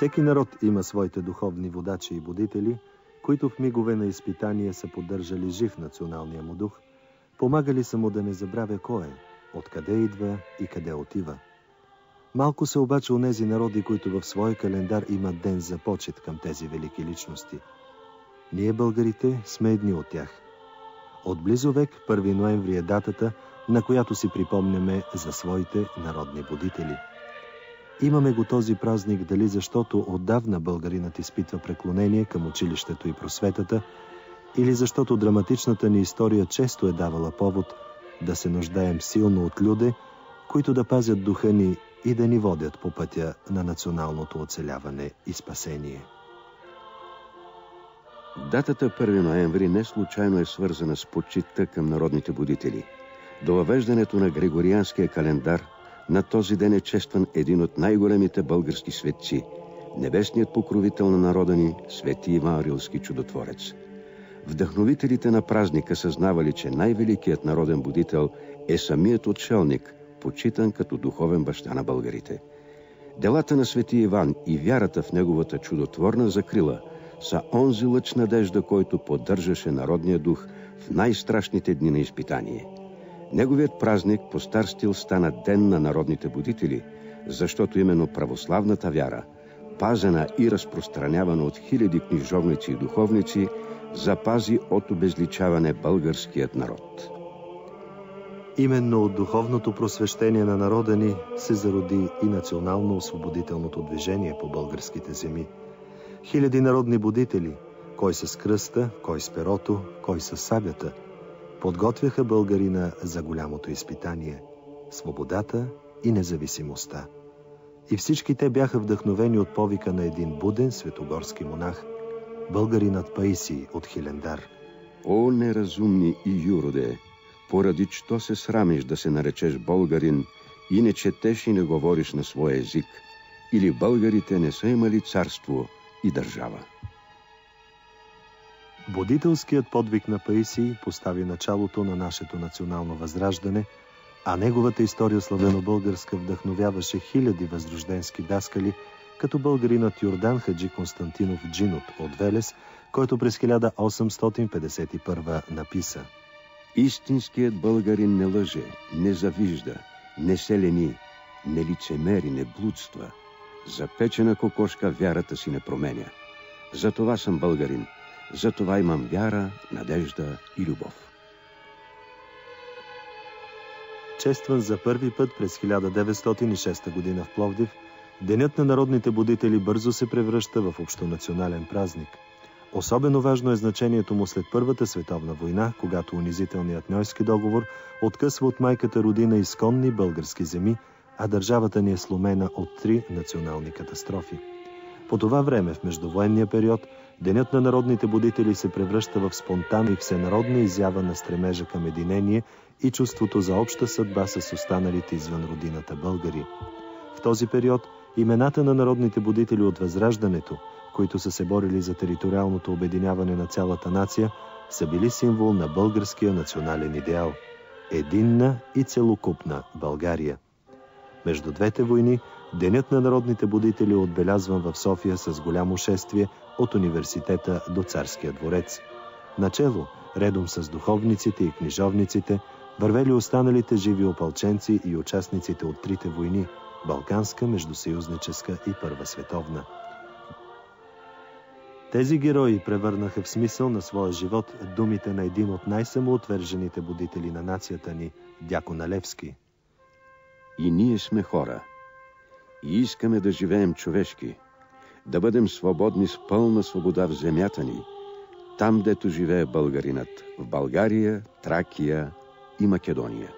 Всеки народ има своите духовни водачи и будители, които в мигове на изпитание са поддържали жив националния му дух, помагали са му да не забравя кой е, откъде идва и къде отива. Малко са обаче онези народи, които в своя календар имат ден за почет към тези велики личности. Ние, българите, сме едни от тях. Отблизо век 1 ноември е датата, на която си припомняме за своите народни будители. Имаме го този празник дали защото отдавна българинът изпитва преклонение към училището и просветата, или защото драматичната ни история често е давала повод да се нуждаем силно от люде, които да пазят духа ни и да ни водят по пътя на националното оцеляване и спасение. Датата 1 ноември не случайно е свързана с почитта към народните будители. До въвеждането на Григорианския календар на този ден е честван един от най-големите български светци, небесният покровител на народа ни, свети Иван Рилски чудотворец. Вдъхновителите на празника съзнавали, че най-великият народен будител е самият отшелник, почитан като духовен баща на българите. Делата на свети Иван и вярата в неговата чудотворна закрила са онзи лъч надежда, който поддържаше народния дух в най-страшните дни на изпитание. Неговият празник по стар стил стана Ден на народните будители, защото именно православната вяра, пазена и разпространявана от хиляди книжовници и духовници, запази от обезличаване българският народ. Именно от духовното просвещение на народа ни се зароди и национално-освободителното движение по българските земи. Хиляди народни будители, кой с кръста, кой с перото, кой с сабята, подготвяха българина за голямото изпитание – свободата и независимостта. И всички те бяха вдъхновени от повика на един буден светогорски монах, българинът Паисий от Хилендар. О, неразумни и юроде! Поради що се срамиш да се наречеш българин и не четеш и не говориш на своя език, или българите не са имали царство и държава? Будителският подвиг на Паисий постави началото на нашето национално възраждане, а неговата история славено-българска вдъхновяваше хиляди възрожденски даскали, като българинът Йордан Хаджи Константинов Джинот от Велес, който през 1851 написа: Истинският българин не лъже, не завижда, не се лени, не лицемери, не блудства. За печена кокошка вярата си не променя. Затова съм българин, затова имам вяра, надежда и любов. Честван за първи път през 1906 година в Пловдив, Денят на народните будители бързо се превръща в общонационален празник. Особено важно е значението му след Първата световна война, когато унизителният Ньойски договор откъсва от майката родина изконни български земи, а държавата ни е сломена от 3 национални катастрофи. По това време, в междувоенния период, Денят на народните будители се превръща в спонтанна и всенародна изява на стремежа към единение и чувството за обща съдба с останалите извън родината българи. В този период имената на народните будители от Възраждането, които са се борили за териториалното обединяване на цялата нация, са били символ на българския национален идеал – единна и целокупна България. Между двете войни Денят на народните будители е отбелязван в София с голямо шествие от университета до Царския дворец. Начело, редом с духовниците и книжовниците, вървели останалите живи опълченци и участниците от 3 войни – Балканска, Междусъюзническа и Първа световна. Тези герои превърнаха в смисъл на своя живот думите на един от най-самоотвержените будители на нацията ни – Дякона Левски. И ние сме хора. И искаме да живеем човешки, да бъдем свободни с пълна свобода в земята ни, там, дето живее българинът, в България, Тракия и Македония.